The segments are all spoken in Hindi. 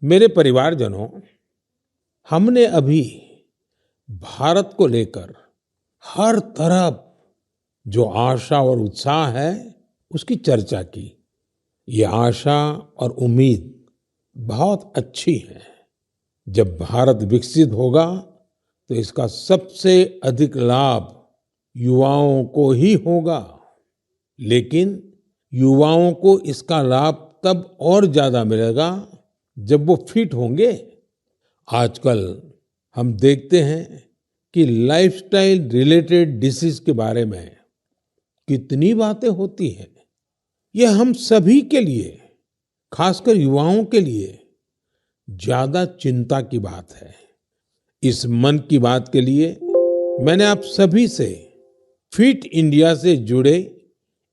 मेरे परिवारजनों, हमने अभी भारत को लेकर हर तरफ जो आशा और उत्साह है, उसकी चर्चा की। ये आशा और उम्मीद बहुत अच्छी है। जब भारत विकसित होगा तो इसका सबसे अधिक लाभ युवाओं को ही होगा। लेकिन युवाओं को इसका लाभ तब और ज्यादा मिलेगा जब वो फिट होंगे। आजकल हम देखते हैं कि लाइफस्टाइल रिलेटेड डिसीज के बारे में कितनी बातें होती हैं। यह हम सभी के लिए, खासकर युवाओं के लिए ज्यादा चिंता की बात है। इस मन की बात के लिए मैंने आप सभी से फिट इंडिया से जुड़े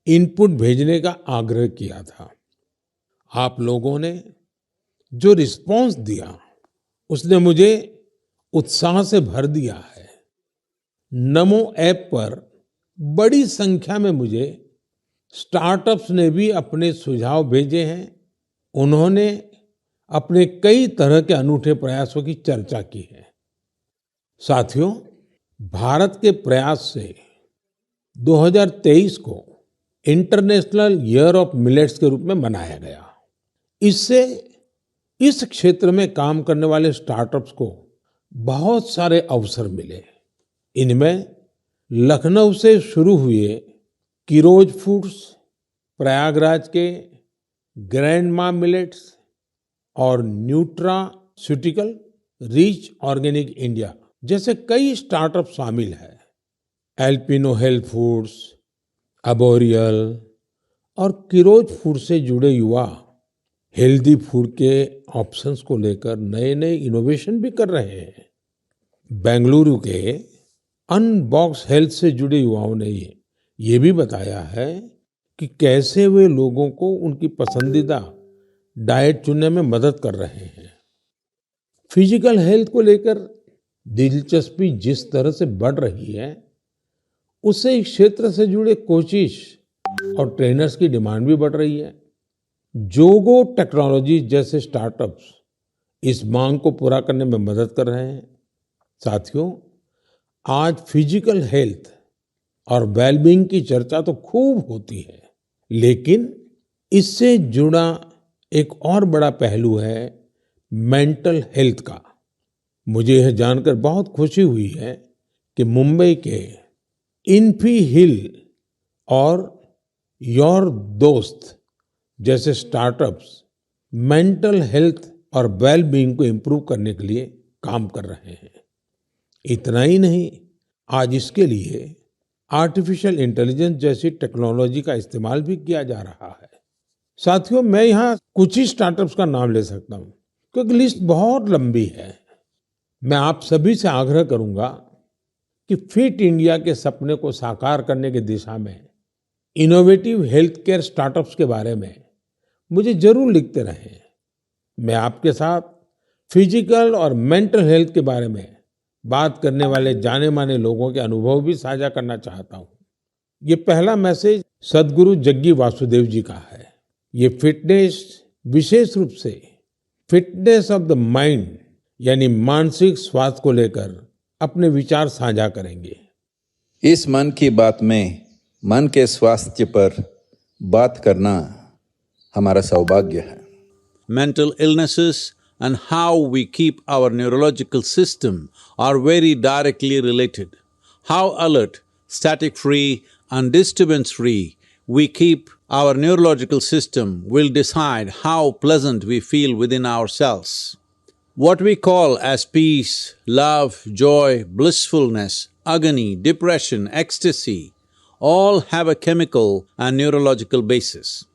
इनपुट भेजने का आग्रह किया था। आप लोगों ने जो रिस्पांस दिया, उसने मुझे उत्साह से भर दिया है। नमो ऐप पर बड़ी संख्या में मुझे स्टार्टअप्स ने भी अपने सुझाव भेजे हैं। उन्होंने अपने कई तरह के अनूठे प्रयासों की चर्चा की है। साथियों, भारत के प्रयास से 2023 को इंटरनेशनल ईयर ऑफ मिलेट्स के रूप में मनाया गया। इससे इस क्षेत्र में काम करने वाले स्टार्टअप्स को बहुत सारे अवसर मिले। इनमें लखनऊ से शुरू हुए किरोज फूड्स, प्रयागराज के ग्रैंडमा मिलेट्स और न्यूट्रास्यूटिकल रिच ऑर्गेनिक इंडिया जैसे कई स्टार्टअप शामिल हैं। एल्पिनो हेल्थ फूड्स, अबोरियल और किरोज फूड से जुड़े युवा हेल्दी फूड के ऑप्शंस को लेकर नए नए इनोवेशन भी कर रहे हैं। बेंगलुरु के अनबॉक्स हेल्थ से जुड़े युवाओं ने ये भी बताया है कि कैसे वे लोगों को उनकी पसंदीदा डाइट चुनने में मदद कर रहे हैं। फिजिकल हेल्थ को लेकर दिलचस्पी जिस तरह से बढ़ रही है, उससे इस क्षेत्र से जुड़े कोचेस और ट्रेनर्स की डिमांड भी बढ़ रही है। जोगो टेक्नोलॉजी जैसे स्टार्टअप्स इस मांग को पूरा करने में मदद कर रहे हैं। साथियों, आज फिजिकल हेल्थ और वेलबींग की चर्चा तो खूब होती है, लेकिन इससे जुड़ा एक और बड़ा पहलू है मेंटल हेल्थ का। मुझे यह जानकर बहुत खुशी हुई है कि मुंबई के इन्फी हिल और योर दोस्त जैसे स्टार्टअप्स मेंटल हेल्थ और वेलबींग को इम्प्रूव करने के लिए काम कर रहे हैं। इतना ही नहीं, आज इसके लिए आर्टिफिशियल इंटेलिजेंस जैसी टेक्नोलॉजी का इस्तेमाल भी किया जा रहा है। साथियों, मैं यहाँ कुछ ही स्टार्टअप्स का नाम ले सकता हूँ क्योंकि लिस्ट बहुत लंबी है। मैं आप सभी से आग्रह करूंगा कि फिट इंडिया के सपने को साकार करने की दिशा में इनोवेटिव हेल्थ केयर स्टार्टअप्स के बारे में मुझे जरूर लिखते रहें। मैं आपके साथ फिजिकल और मेंटल हेल्थ के बारे में बात करने वाले जाने माने लोगों के अनुभव भी साझा करना चाहता हूँ। ये पहला मैसेज सद्गुरु जग्गी वासुदेव जी का है। ये फिटनेस, विशेष रूप से फिटनेस ऑफ द माइंड यानी मानसिक स्वास्थ्य को लेकर अपने विचार साझा करेंगे। इस मन की बात में मन के स्वास्थ्य पर बात करना हमारा सौभाग्य है। Mental illnesses and how we keep our neurological system are very directly related. How alert, static-free and disturbance-free we keep our neurological system will decide how pleasant we feel within ourselves. What we call as peace, love, joy, blissfulness, agony, depression, ecstasy, all have a chemical and neurological basis.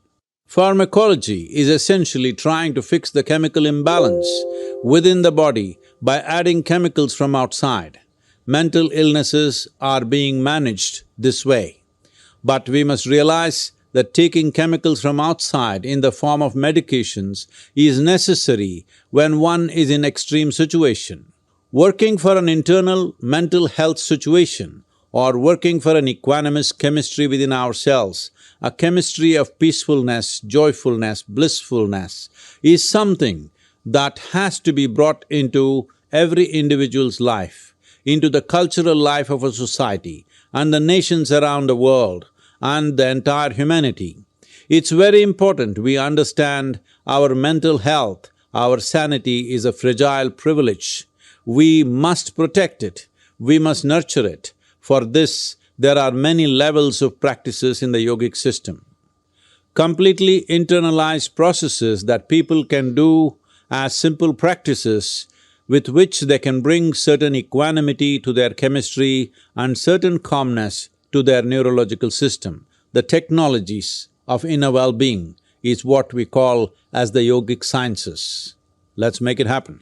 Pharmacology is essentially trying to fix the chemical imbalance within the body by adding chemicals from outside. Mental illnesses are being managed this way. But we must realize that taking chemicals from outside in the form of medications is necessary when one is in extreme situation. Working for an internal mental health situation or working for an equanimous chemistry within ourselves, a chemistry of peacefulness, joyfulness, blissfulness, is something that has to be brought into every individual's life, into the cultural life of a society and the nations around the world and the entire humanity. It's very important we understand our mental health, our sanity is a fragile privilege. We must protect it, we must nurture it. For this, there are many levels of practices in the yogic system. Completely internalized processes that people can do as simple practices with which they can bring certain equanimity to their chemistry and certain calmness to their neurological system. The technologies of inner well-being is what we call as the yogic sciences. Let's make it happen.